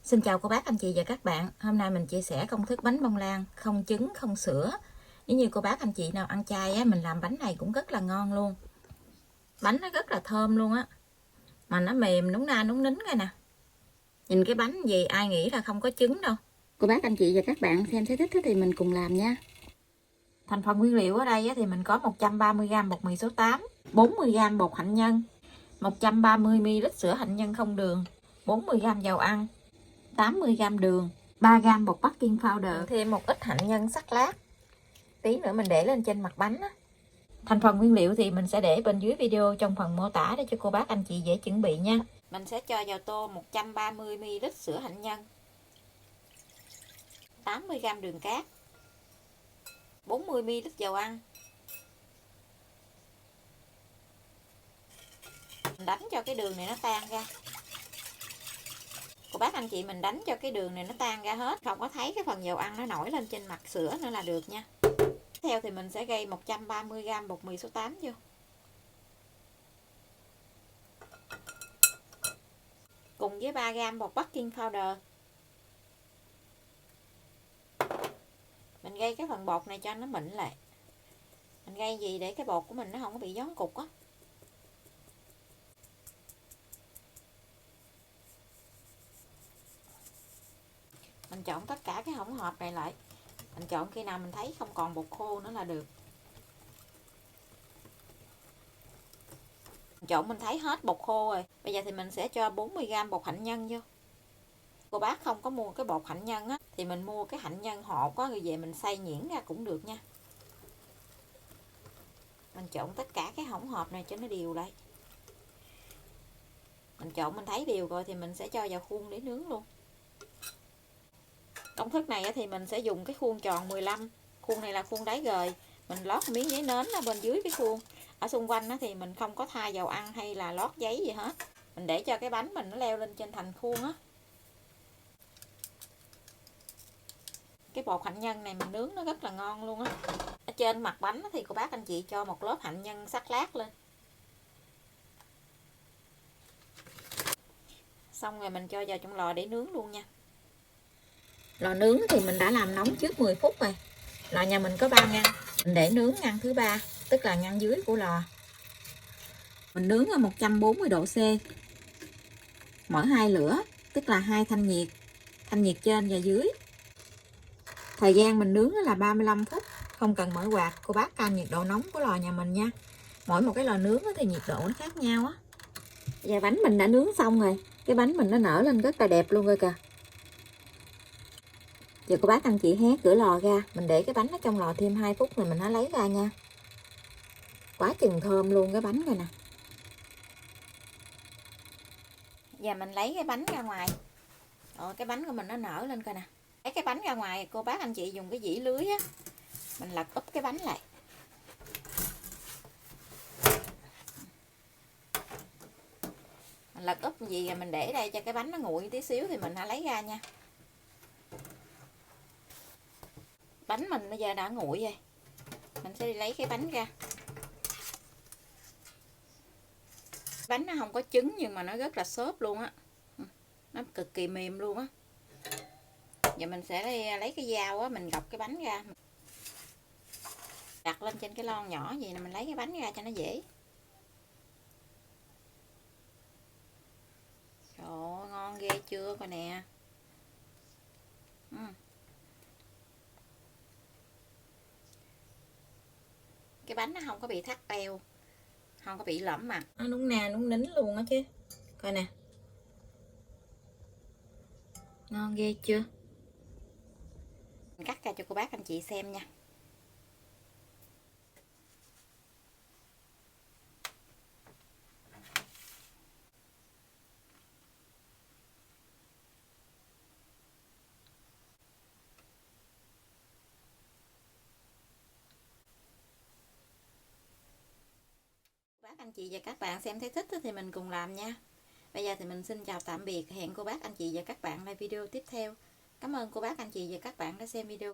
Xin chào cô bác anh chị và các bạn. Hôm nay mình chia sẻ công thức bánh bông lan không trứng không sữa. Nếu như cô bác anh chị nào ăn chay á, mình làm bánh này cũng rất là ngon luôn. Bánh nó rất là thơm luôn á, mà nó mềm núng na núng nín rồi nè. Nhìn cái bánh gì ai nghĩ là không có trứng đâu. Cô bác anh chị và các bạn xem thấy thích thì mình cùng làm nha. Thành phần nguyên liệu ở đây thì mình có 130g bột mì số 8, 40g bột hạnh nhân, 130ml sữa hạnh nhân không đường, 40g dầu ăn, 80g đường, 3g bột baking powder, thêm một ít hạnh nhân sắc lát. Tí nữa mình để lên trên mặt bánh á. Thành phần nguyên liệu thì mình sẽ để bên dưới video trong phần mô tả để cho cô bác anh chị dễ chuẩn bị nha. Mình sẽ cho vào tô 130ml sữa hạnh nhân, 80g đường cát, 40ml dầu ăn. Mình đánh cho cái đường này nó tan ra. Cô bác anh chị mình đánh cho cái đường này nó tan ra hết, không có thấy cái phần dầu ăn nó nổi lên trên mặt sữa nữa là được nha. Tiếp theo thì mình sẽ gây 130g bột mì số 8 vô, cùng với 3g bột baking powder. Mình gây cái phần bột này cho nó mịn lại. Mình gây gì để cái bột của mình nó không có bị gión cục á. Mình trộn tất cả cái hỗn hợp này lại. Mình trộn khi nào mình thấy không còn bột khô nữa là được. Mình trộn mình thấy hết bột khô rồi. Bây giờ thì mình sẽ cho 40g bột hạnh nhân vô. Cô bác không có mua cái bột hạnh nhân á thì mình mua cái hạnh nhân hột có rồi về mình xay nhuyễn ra cũng được nha. Mình trộn tất cả cái hỗn hợp này cho nó đều lại. Mình trộn mình thấy đều rồi thì mình sẽ cho vào khuôn để nướng luôn. Công thức này thì mình sẽ dùng cái khuôn tròn 15. Khuôn này là khuôn đáy gời. Mình lót miếng giấy nến ở bên dưới cái khuôn. Ở xung quanh thì mình không có thoa dầu ăn hay là lót giấy gì hết. Mình để cho cái bánh mình nó leo lên trên thành khuôn á. Cái bột hạnh nhân này mình nướng nó rất là ngon luôn á. Ở trên mặt bánh thì cô bác anh chị cho một lớp hạnh nhân sắc lát lên. Xong rồi mình cho vào trong lò để nướng luôn nha. Lò nướng thì mình đã làm nóng trước 10 phút rồi. Lò nhà mình có 3 ngăn. Mình để nướng ngăn thứ 3, tức là ngăn dưới của lò. Mình nướng ở 140 độ C. Mở 2 lửa, tức là 2 thanh nhiệt trên và dưới. Thời gian mình nướng là 35 phút, không cần mở quạt, cô bác canh nhiệt độ nóng của lò nhà mình nha. Mỗi một cái lò nướng thì nhiệt độ nó khác nhau á. Giờ bánh mình đã nướng xong rồi, cái bánh mình nó nở lên rất là đẹp luôn rồi kìa. Giờ cô bác anh chị hé cửa lò ra, mình để cái bánh ở trong lò thêm 2 phút rồi mình hãy lấy ra nha. Quá chừng thơm luôn cái bánh rồi nè. Giờ mình lấy cái bánh ra ngoài. Cái bánh của mình nó nở lên coi nè. Lấy cái bánh ra ngoài, cô bác anh chị dùng cái dĩ lưới á, mình lật úp cái bánh lại. Mình lật úp gì rồi mình để đây cho cái bánh nó nguội tí xíu thì mình hãy lấy ra nha. Bánh mình bây giờ đã nguội rồi. Mình sẽ đi lấy cái bánh ra. Bánh nó không có trứng nhưng mà nó rất là xốp luôn á. Nó cực kỳ mềm luôn á. Giờ mình sẽ lấy cái dao á, mình gọt cái bánh ra. Đặt lên trên cái lon nhỏ gì nè, mình lấy cái bánh ra cho nó dễ. Trời ơi, ngon ghê chưa coi nè. Cái bánh nó không có bị thắt teo, không có bị lõm mặt, nó núng na núng nín luôn á chứ. Coi nè, ngon ghê chưa. Mình cắt ra cho cô bác anh chị xem nha. Bác anh chị và các bạn xem thấy thích thì mình cùng làm nha. Bây giờ thì mình xin chào tạm biệt, hẹn cô bác anh chị và các bạn lại video tiếp theo. Cảm ơn cô bác anh chị và các bạn đã xem video.